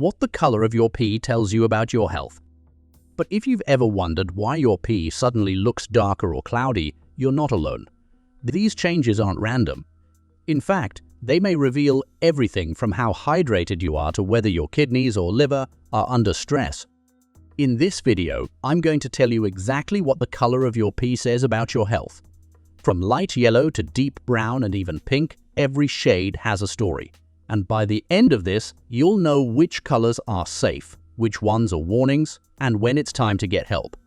What the color of your pee tells you about your health. But if you've ever wondered why your pee suddenly looks darker or cloudy, you're not alone. These changes aren't random. In fact, they may reveal everything from how hydrated you are to whether your kidneys or liver are under stress. In this video, I'm going to tell you exactly what the color of your pee says about your health. From light yellow to deep brown and even pink, every shade has a story. And by the end of this, you'll know which colors are safe, which ones are warnings, and when it's time to get help.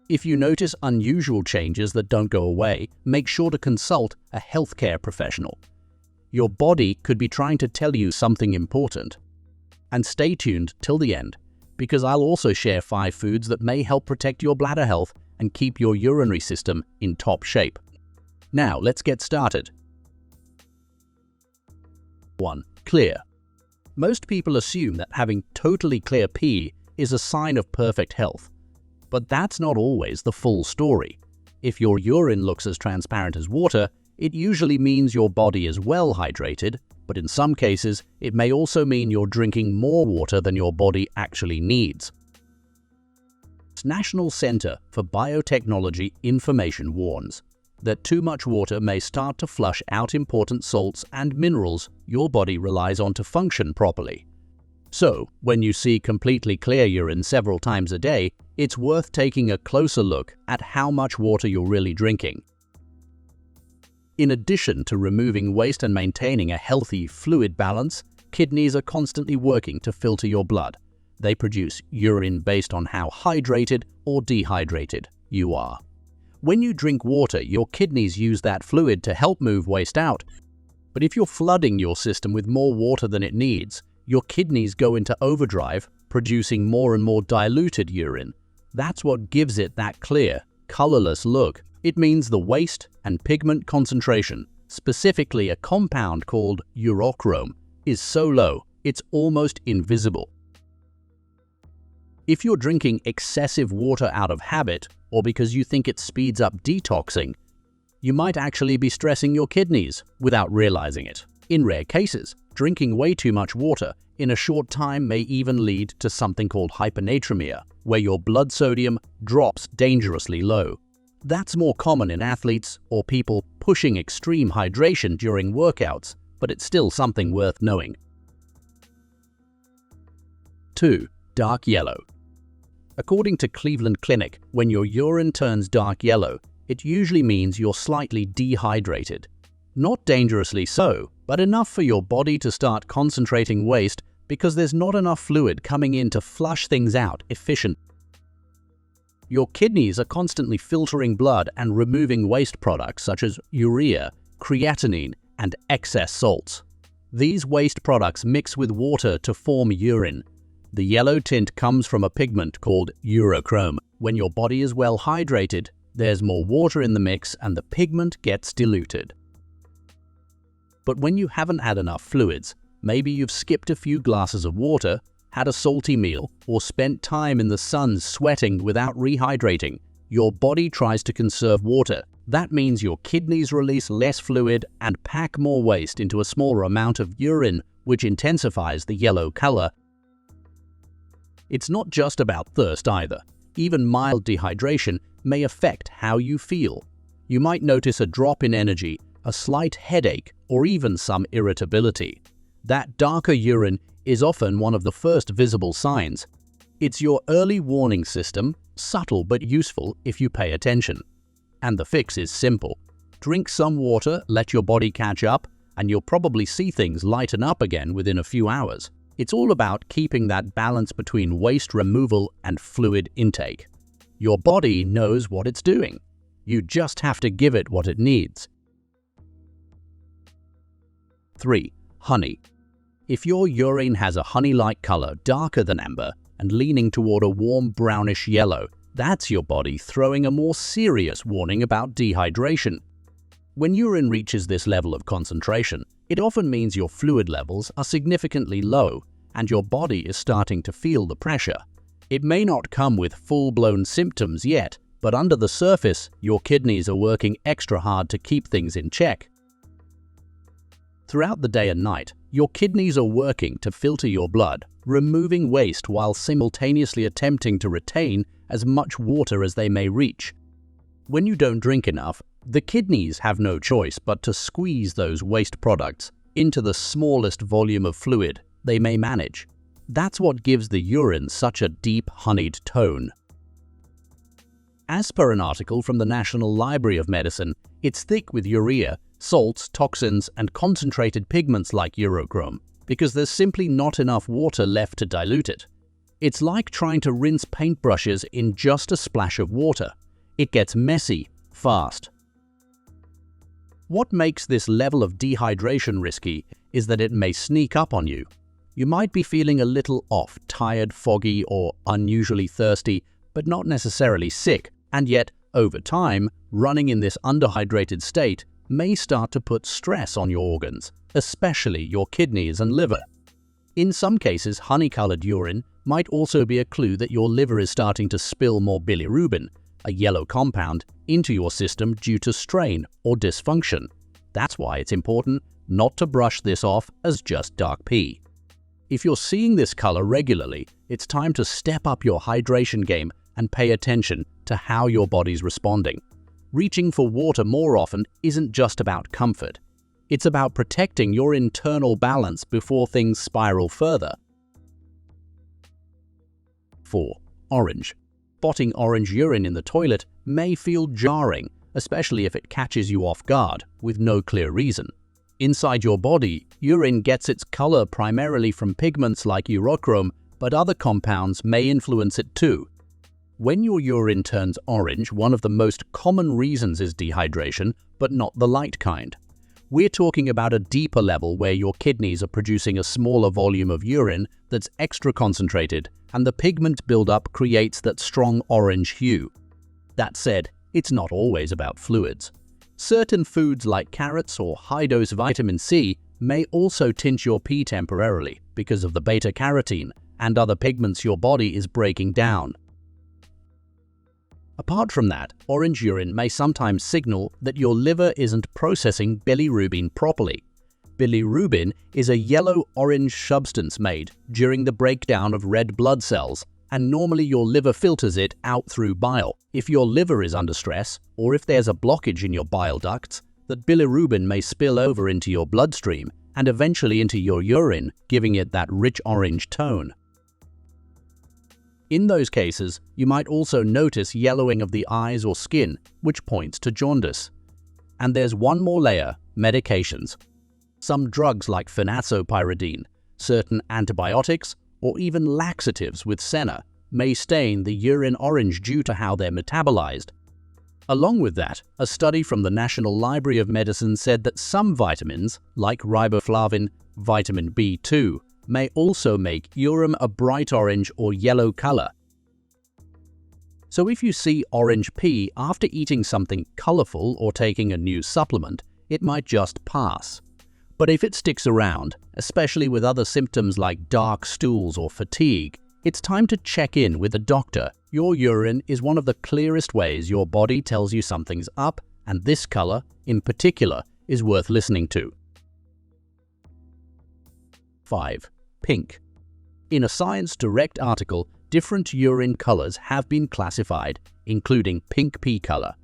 If you notice unusual changes that don't go away, make sure to consult a healthcare professional. Your body could be trying to tell you something important. And stay tuned till the end, because I'll also share 5 foods that may help protect your bladder health and keep your urinary system in top shape. Now, let's get started. 1. Clear. Most people assume that having totally clear pee is a sign of perfect health. But that's not always the full story. If your urine looks as transparent as water, it usually means your body is well hydrated, but in some cases, it may also mean you're drinking more water than your body actually needs. National Center for Biotechnology Information warns that too much water may start to flush out important salts and minerals your body relies on to function properly. So, when you see completely clear urine several times a day, it's worth taking a closer look at how much water you're really drinking. In addition to removing waste and maintaining a healthy fluid balance, kidneys are constantly working to filter your blood. They produce urine based on how hydrated or dehydrated you are. When you drink water, your kidneys use that fluid to help move waste out. But if you're flooding your system with more water than it needs, your kidneys go into overdrive, producing more and more diluted urine. That's what gives it that clear, colorless look. It means the waste and pigment concentration, specifically a compound called urochrome, is so low it's almost invisible. If you're drinking excessive water out of habit or because you think it speeds up detoxing, you might actually be stressing your kidneys without realizing it. In rare cases, drinking way too much water in a short time may even lead to something called hypernatremia, where your blood sodium drops dangerously low. That's more common in athletes or people pushing extreme hydration during workouts, but it's still something worth knowing. 2. Dark yellow. According to Cleveland Clinic, when your urine turns dark yellow, it usually means you're slightly dehydrated. Not dangerously so, but enough for your body to start concentrating waste because there's not enough fluid coming in to flush things out efficiently. Your kidneys are constantly filtering blood and removing waste products such as urea, creatinine, and excess salts. These waste products mix with water to form urine. The yellow tint comes from a pigment called urochrome. When your body is well hydrated, there's more water in the mix and the pigment gets diluted. But when you haven't had enough fluids, maybe you've skipped a few glasses of water, had a salty meal, or spent time in the sun sweating without rehydrating, your body tries to conserve water. That means your kidneys release less fluid and pack more waste into a smaller amount of urine, which intensifies the yellow color. It's not just about thirst either. Even mild dehydration may affect how you feel. You might notice a drop in energy, a slight headache, or even some irritability. That darker urine is often one of the first visible signs. It's your early warning system, subtle but useful if you pay attention. And the fix is simple. Drink some water, let your body catch up, and you'll probably see things lighten up again within a few hours. It's all about keeping that balance between waste removal and fluid intake. Your body knows what it's doing. You just have to give it what it needs. 3. Honey. If your urine has a honey-like color, darker than amber, and leaning toward a warm brownish yellow, that's your body throwing a more serious warning about dehydration. When urine reaches this level of concentration, it often means your fluid levels are significantly low and your body is starting to feel the pressure. It may not come with full-blown symptoms yet, but under the surface, your kidneys are working extra hard to keep things in check. Throughout the day and night, Your kidneys are working to filter your blood, removing waste while simultaneously attempting to retain as much water as they may reach. When you don't drink enough, the kidneys have no choice but to squeeze those waste products into the smallest volume of fluid they may manage. That's what gives the urine such a deep, honeyed tone. As per an article from the National Library of Medicine, it's thick with urea, salts, toxins, and concentrated pigments like urochrome because there's simply not enough water left to dilute it. It's like trying to rinse paintbrushes in just a splash of water. It gets messy fast. What makes this level of dehydration risky is that it may sneak up on you. You might be feeling a little off, tired, foggy, or unusually thirsty, but not necessarily sick, and yet, over time, running in this underhydrated state may start to put stress on your organs, especially your kidneys and liver. In some cases, honey-colored urine might also be a clue that your liver is starting to spill more bilirubin, a yellow compound, into your system due to strain or dysfunction. That's why it's important not to brush this off as just dark pee. If you're seeing this color regularly, it's time to step up your hydration game and pay attention to how your body's responding. Reaching for water more often isn't just about comfort. It's about protecting your internal balance before things spiral further. 4. Orange. Spotting orange urine in the toilet may feel jarring, especially if it catches you off guard with no clear reason. Inside your body, urine gets its color primarily from pigments like urochrome, but other compounds may influence it too. When your urine turns orange, one of the most common reasons is dehydration, but not the light kind. We're talking about a deeper level where your kidneys are producing a smaller volume of urine that's extra concentrated, and the pigment buildup creates that strong orange hue. That said, it's not always about fluids. Certain foods like carrots or high-dose vitamin C may also tint your pee temporarily because of the beta-carotene and other pigments your body is breaking down. Apart from that, orange urine may sometimes signal that your liver isn't processing bilirubin properly. Bilirubin is a yellow-orange substance made during the breakdown of red blood cells, and normally your liver filters it out through bile. If your liver is under stress, or if there's a blockage in your bile ducts, that bilirubin may spill over into your bloodstream and eventually into your urine, giving it that rich orange tone. In those cases, you might also notice yellowing of the eyes or skin, which points to jaundice. And there's one more layer: medications. Some drugs like phenazopyridine, certain antibiotics, or even laxatives with senna may stain the urine orange due to how they're metabolized. Along with that, a study from the National Library of Medicine said that some vitamins, like riboflavin, vitamin B2, may also make urine a bright orange or yellow color. So if you see orange pee after eating something colorful or taking a new supplement, it might just pass. But if it sticks around, especially with other symptoms like dark stools or fatigue, it's time to check in with a doctor. Your urine is one of the clearest ways your body tells you something's up, and this color, in particular, is worth listening to. 5. Pink. In a Science Direct article, different urine colors have been classified, including pink pee color.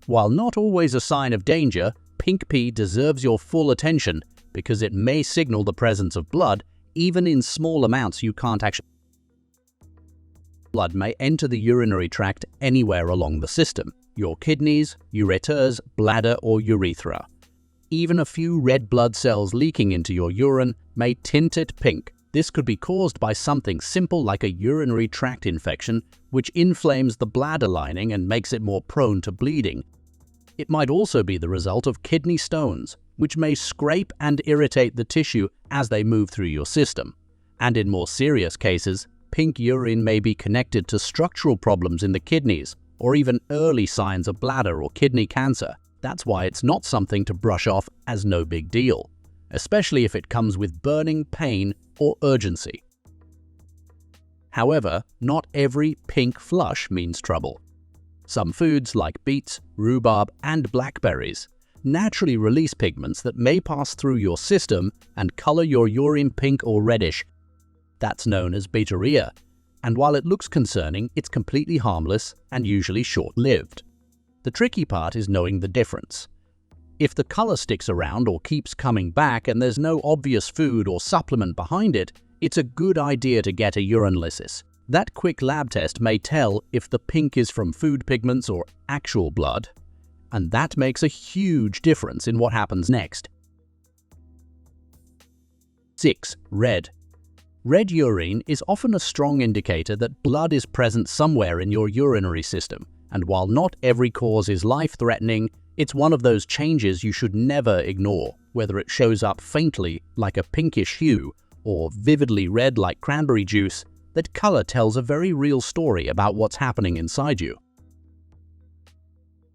While not always a sign of danger, pink pee deserves your full attention because it may signal the presence of blood, even in small amounts you can't actually. Blood may enter the urinary tract anywhere along the system: your kidneys, ureters, bladder, or urethra. Even a few red blood cells leaking into your urine may tint it pink. This could be caused by something simple like a urinary tract infection, which inflames the bladder lining and makes it more prone to bleeding. It might also be the result of kidney stones, which may scrape and irritate the tissue as they move through your system. And in more serious cases, pink urine may be connected to structural problems in the kidneys, or even early signs of bladder or kidney cancer. That's why it's not something to brush off as no big deal, especially if it comes with burning pain or urgency. However, not every pink flush means trouble. Some foods like beets, rhubarb, and blackberries naturally release pigments that may pass through your system and color your urine pink or reddish. That's known as beta-urea, and while it looks concerning, it's completely harmless and usually short-lived. The tricky part is knowing the difference. If the color sticks around or keeps coming back and there's no obvious food or supplement behind it, it's a good idea to get a urinalysis. That quick lab test may tell if the pink is from food pigments or actual blood, and that makes a huge difference in what happens next. 6. Red. Red urine is often a strong indicator that blood is present somewhere in your urinary system, and while not every cause is life-threatening, it's one of those changes you should never ignore, whether it shows up faintly like a pinkish hue or vividly red like cranberry juice. That color tells a very real story about what's happening inside you.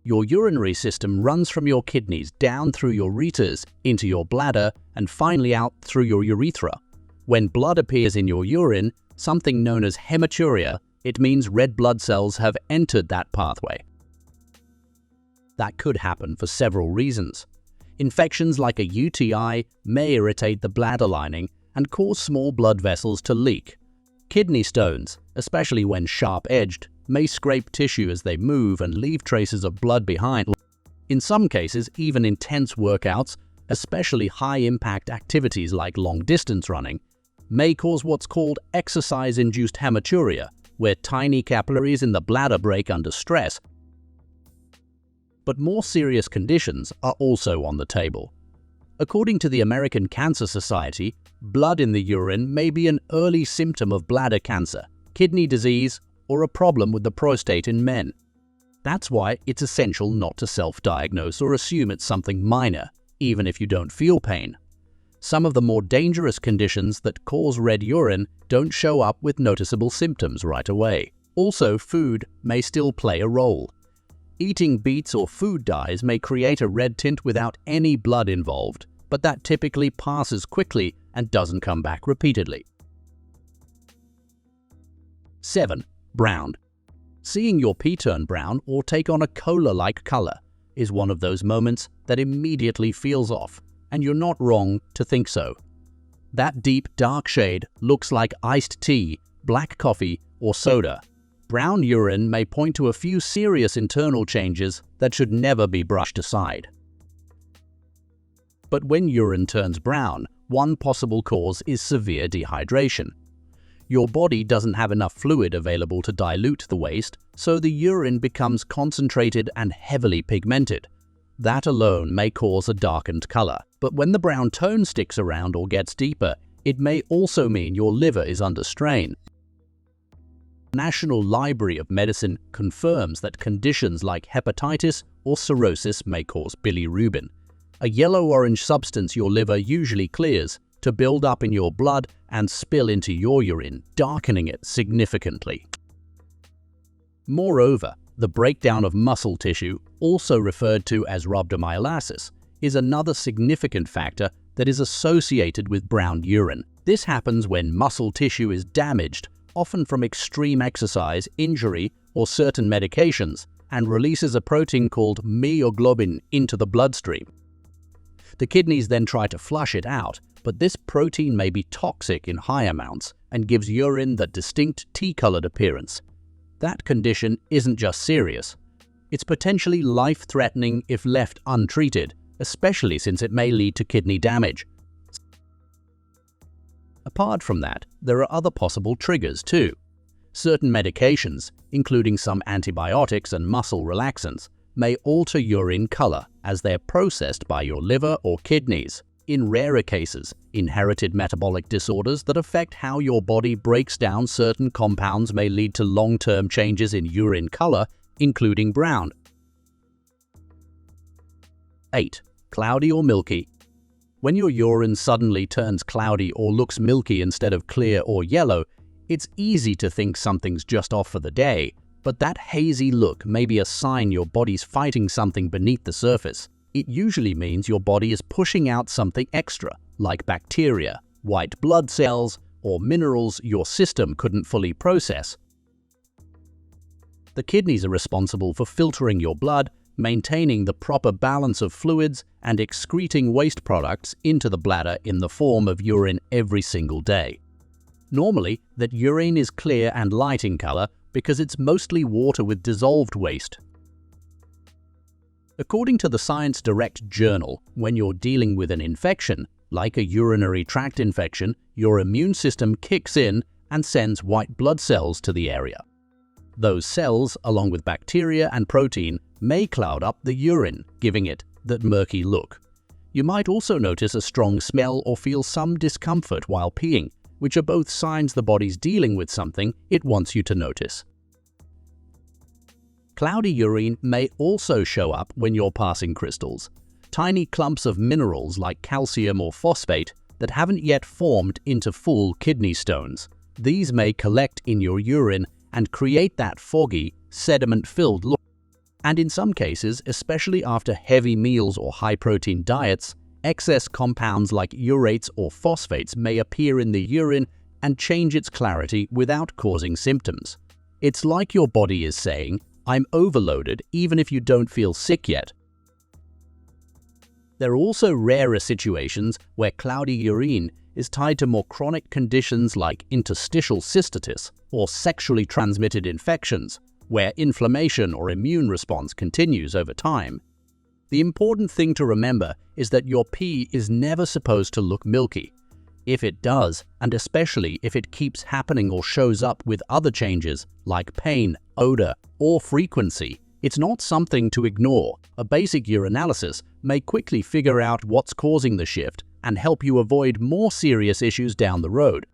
Your urinary system runs from your kidneys down through your ureters into your bladder and finally out through your urethra. When blood appears in your urine, something known as hematuria, it means red blood cells have entered that pathway. That could happen for several reasons. Infections like a UTI may irritate the bladder lining and cause small blood vessels to leak. Kidney stones, especially when sharp-edged, may scrape tissue as they move and leave traces of blood behind. In some cases, even intense workouts, especially high-impact activities like long-distance running, may cause what's called exercise-induced hematuria, where tiny capillaries in the bladder break under stress. But more serious conditions are also on the table. According to the American Cancer Society, blood in the urine may be an early symptom of bladder cancer, kidney disease, or a problem with the prostate in men. That's why it's essential not to self-diagnose or assume it's something minor, even if you don't feel pain. Some of the more dangerous conditions that cause red urine don't show up with noticeable symptoms right away. Also, food may still play a role. Eating beets or food dyes may create a red tint without any blood involved, but that typically passes quickly and doesn't come back repeatedly. 7. Brown. Seeing your pee turn brown or take on a cola-like color is one of those moments that immediately feels off, and you're not wrong to think so. That deep, dark shade looks like iced tea, black coffee, or soda. Brown urine may point to a few serious internal changes that should never be brushed aside. But when urine turns brown, one possible cause is severe dehydration. Your body doesn't have enough fluid available to dilute the waste, so the urine becomes concentrated and heavily pigmented. That alone may cause a darkened color, but when the brown tone sticks around or gets deeper, it may also mean your liver is under strain. The National Library of Medicine confirms that conditions like hepatitis or cirrhosis may cause bilirubin, a yellow-orange substance your liver usually clears, to build up in your blood and spill into your urine, darkening it significantly. Moreover, the breakdown of muscle tissue, also referred to as rhabdomyolysis, is another significant factor that is associated with brown urine. This happens when muscle tissue is damaged, often from extreme exercise, injury, or certain medications, and releases a protein called myoglobin into the bloodstream. The kidneys then try to flush it out, but this protein may be toxic in high amounts and gives urine that distinct tea-colored appearance. That condition isn't just serious. It's potentially life-threatening if left untreated, especially since it may lead to kidney damage. Apart from that, there are other possible triggers too. Certain medications, including some antibiotics and muscle relaxants, may alter urine color as they're processed by your liver or kidneys. In rarer cases, inherited metabolic disorders that affect how your body breaks down certain compounds may lead to long-term changes in urine color, including brown. 8. Cloudy or milky. When your urine suddenly turns cloudy or looks milky instead of clear or yellow, it's easy to think something's just off for the day, but that hazy look may be a sign your body's fighting something beneath the surface. It usually means your body is pushing out something extra, like bacteria, white blood cells, or minerals your system couldn't fully process. The kidneys are responsible for filtering your blood, maintaining the proper balance of fluids and excreting waste products into the bladder in the form of urine every single day. Normally, that urine is clear and light in color because it's mostly water with dissolved waste. According to the Science Direct journal, when you're dealing with an infection, like a urinary tract infection, your immune system kicks in and sends white blood cells to the area. Those cells, along with bacteria and protein, may cloud up the urine, giving it that murky look. You might also notice a strong smell or feel some discomfort while peeing, which are both signs the body's dealing with something it wants you to notice. Cloudy urine may also show up when you're passing crystals, tiny clumps of minerals like calcium or phosphate that haven't yet formed into full kidney stones. These may collect in your urine and create that foggy, sediment-filled look. And in some cases, especially after heavy meals or high-protein diets, excess compounds like urates or phosphates may appear in the urine and change its clarity without causing symptoms. It's like your body is saying, "I'm overloaded even if you don't feel sick yet." There are also rarer situations where cloudy urine is tied to more chronic conditions like interstitial cystitis or sexually transmitted infections, where inflammation or immune response continues over time. The important thing to remember is that your pee is never supposed to look milky. If it does, and especially if it keeps happening or shows up with other changes like pain, odor, or frequency, it's not something to ignore. A basic urinalysis may quickly figure out what's causing the shift and help you avoid more serious issues down the road.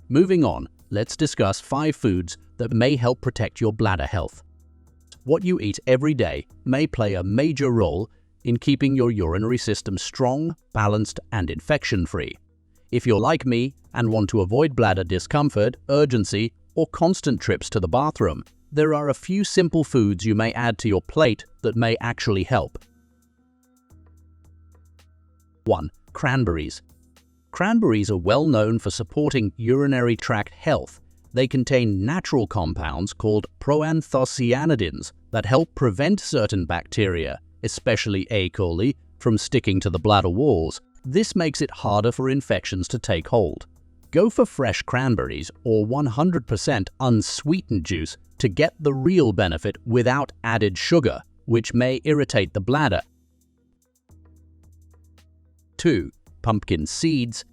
Moving on, let's discuss 5 foods that may help protect your bladder health. What you eat every day may play a major role in keeping your urinary system strong, balanced, and infection-free. If you're like me and want to avoid bladder discomfort, urgency, or constant trips to the bathroom, there are a few simple foods you may add to your plate that may actually help. 1. Cranberries. Cranberries are well known for supporting urinary tract health. They contain natural compounds called proanthocyanidins that help prevent certain bacteria, especially E. coli, from sticking to the bladder walls. This makes it harder for infections to take hold. Go for fresh cranberries or 100% unsweetened juice to get the real benefit without added sugar, which may irritate the bladder. 2. Pumpkin seeds.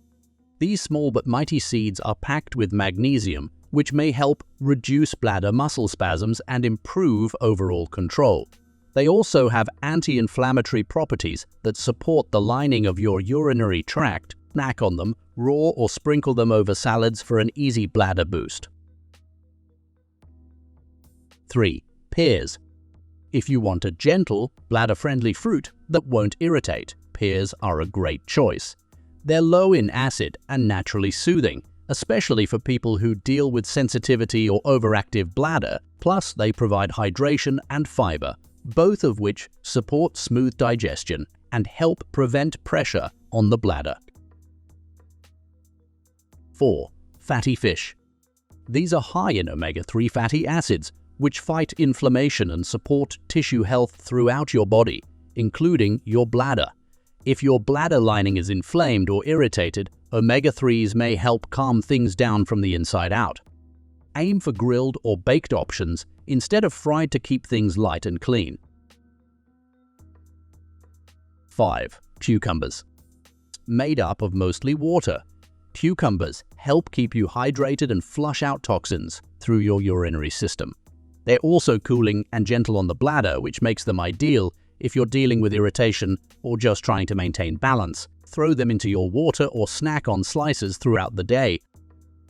These small but mighty seeds are packed with magnesium, which may help reduce bladder muscle spasms and improve overall control. They also have anti-inflammatory properties that support the lining of your urinary tract. Snack on them, raw or sprinkle them over salads for an easy bladder boost. 3. Pears. If you want a gentle, bladder-friendly fruit that won't irritate, pears are a great choice. They're low in acid and naturally soothing, especially for people who deal with sensitivity or overactive bladder, plus they provide hydration and fiber, both of which support smooth digestion and help prevent pressure on the bladder. 4. Fatty fish. These are high in omega-3 fatty acids, which fight inflammation and support tissue health throughout your body, including your bladder. If your bladder lining is inflamed or irritated, omega-3s may help calm things down from the inside out. Aim for grilled or baked options instead of fried to keep things light and clean. 5. Cucumbers. Made up of mostly water, cucumbers help keep you hydrated and flush out toxins through your urinary system. They're also cooling and gentle on the bladder, which makes them ideal if you're dealing with irritation or just trying to maintain balance. Throw them into your water or snack on slices throughout the day.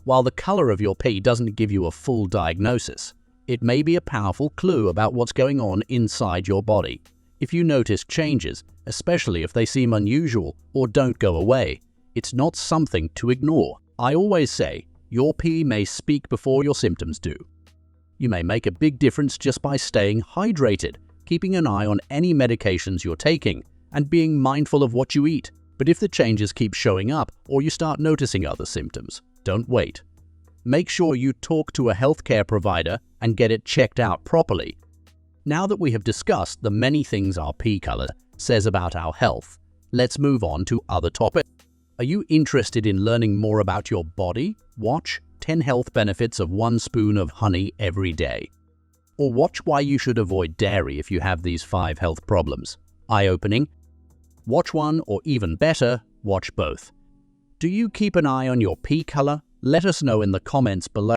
While the color of your pee doesn't give you a full diagnosis, it may be a powerful clue about what's going on inside your body. If you notice changes, especially if they seem unusual or don't go away, it's not something to ignore. I always say, your pee may speak before your symptoms do. You may make a big difference just by staying hydrated, keeping an eye on any medications you're taking, and being mindful of what you eat. But if the changes keep showing up or you start noticing other symptoms, don't wait. Make sure you talk to a healthcare provider and get it checked out properly. Now that we have discussed the many things our pee color says about our health, let's move on to other topics. Are you interested in learning more about your body? Watch 10 health benefits of 1 spoon of honey every day. Or watch why you should avoid dairy if you have these 5 health problems. Eye-opening? Watch one, or even better, watch both. Do you keep an eye on your pee color? Let us know in the comments below.